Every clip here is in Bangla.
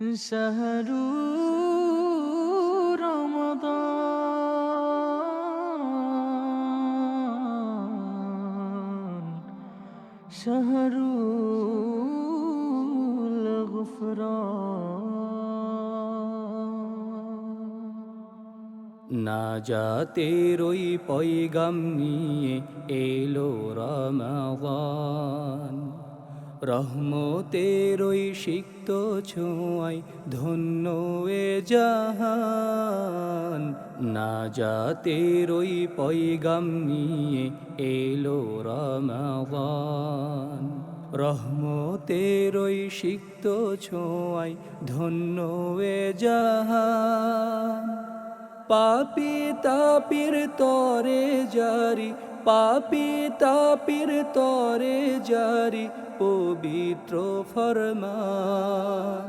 شهر رمضان شهر الغفران নাজাতের ওই পয়গাম নিয়ে এলো রমাদান, রহমতের ওই সিক্ত ছোঁয়ায় ধন্য এ জাহান। নাজাতের ওই পয়গাম নিয়ে এলো রমাদান, রহমতের ওই সিক্ত ছোঁয়ায় ধন্য এ জাহান। পাপী তাপির তরে জারি, পাপী তাপির তরে জারি পবিত্র ফরমান।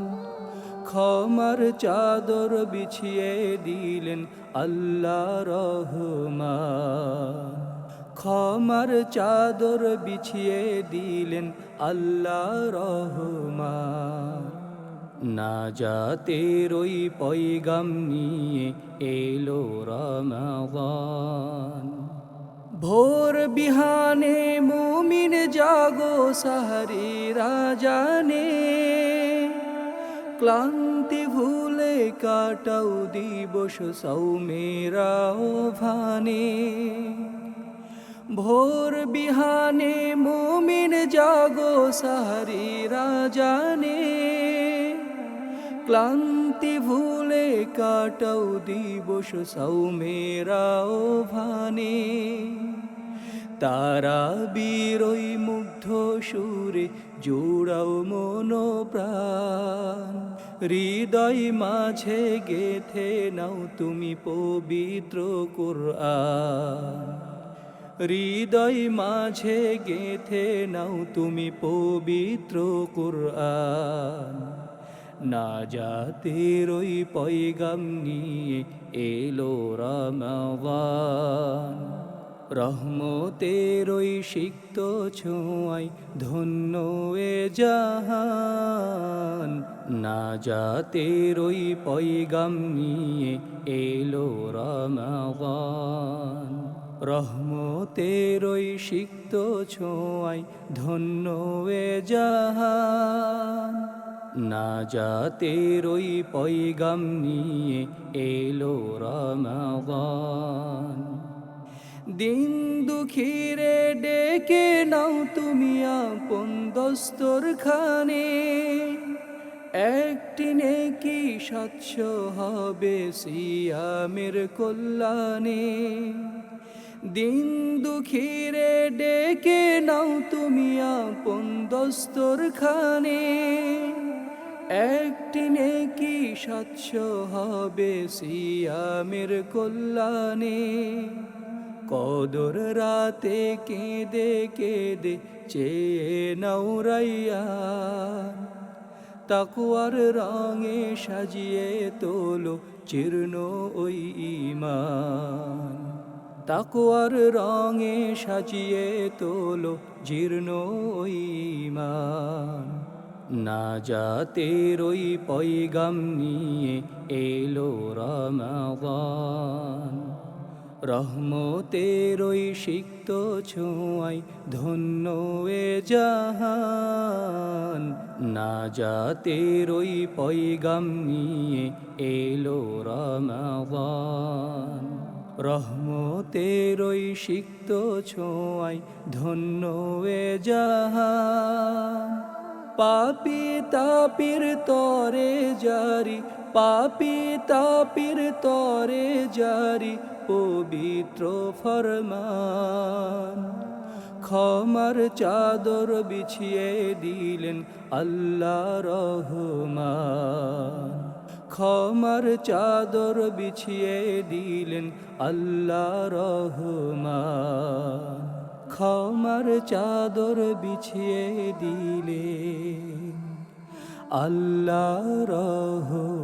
ক্ষমার চাদর বিছিয়ে দিলেন আল্লাহ রহমান, ক্ষমার চাদর বিছিয়ে দিলেন আল্লাহ রহমান। নাজাতের ওই পয়গাম নিয়ে এলো রমাদান। ভোর বিহানে মুমিন জাগো সাহারি রাজানে, ক্লান্তি ভুলে কাটাও দিবস সৌমেরা ভানে। ভোর বিহানে মুমিন জাগো সাহারি রাজানে, ক্লান্তি ভুলে কাটাও দিবস সৌমেরা ভানে। তারা বীরই মুগ্ধ সুরে জোড়াও মন প্রাণ, হৃদয় মাঝে গেথে নাও তুমি পবিত্র কুরআন। হৃদয় মাঝে গেথে নাও তুমি পবিত্র কুরআন। নাজাতের ওই পয়গাম নিয়ে এলো রমাদান, রহমতের ওই সিক্ত ছোঁয়ায় ধন্য এ জাহান। নাজাতের ওই পয়গাম নিয়ে এলো রমাদান, রহমতের ওই সিক্ত ছোঁয়ায় ধন্য এ জাহান। নাজাতের ওই পয়গাম নিয়ে এলো রমাদান। দিন দুঃখীরে ডেকে নাও তুমি আপন দস্তরখানে, একটি নেকি 700 হবে সিয়ামের কল্যাণে। দিন দুঃখীরে ডেকে নাও তুমি আপন দস্তরখানে, একটি নেকি 700 হবে সিয়ামের কল্যাণে। কদর রাতে কেঁদে কেঁদে চেয়ে নাও রাইয়ান, তাকওয়ার রঙে সাজিয়ে তোলো জীর্ণ ওই ঈমান। তাকওয়ার রঙে সাজিয়ে তোলো জীর্ণ ওই ঈমান। নাজাতের ওই পয়গাম নিয়ে এলো রমাদান, রহমতের ওই সিক্ত ছোঁয়ায় ধন্য এ জাহান। নাজাতের ওই পয়গাম নিয়ে এলো রমাদান, রহমতের ওই সিক্ত ছোঁয়ায় ধন্য এ জাহান। পাপী তাপির তরে জারি, পাপী তাপির তরে জারি পবিত্র ফরমান। ক্ষমার চাদর বিছিয়ে দিলেন আল্লাহ রহমান, ক্ষমার চাদর বিছিয়ে দিলেন আল্লাহ রহমান। ক্ষমার চাদর বিছিয়ে দিলেন আল্লাহ রহমান।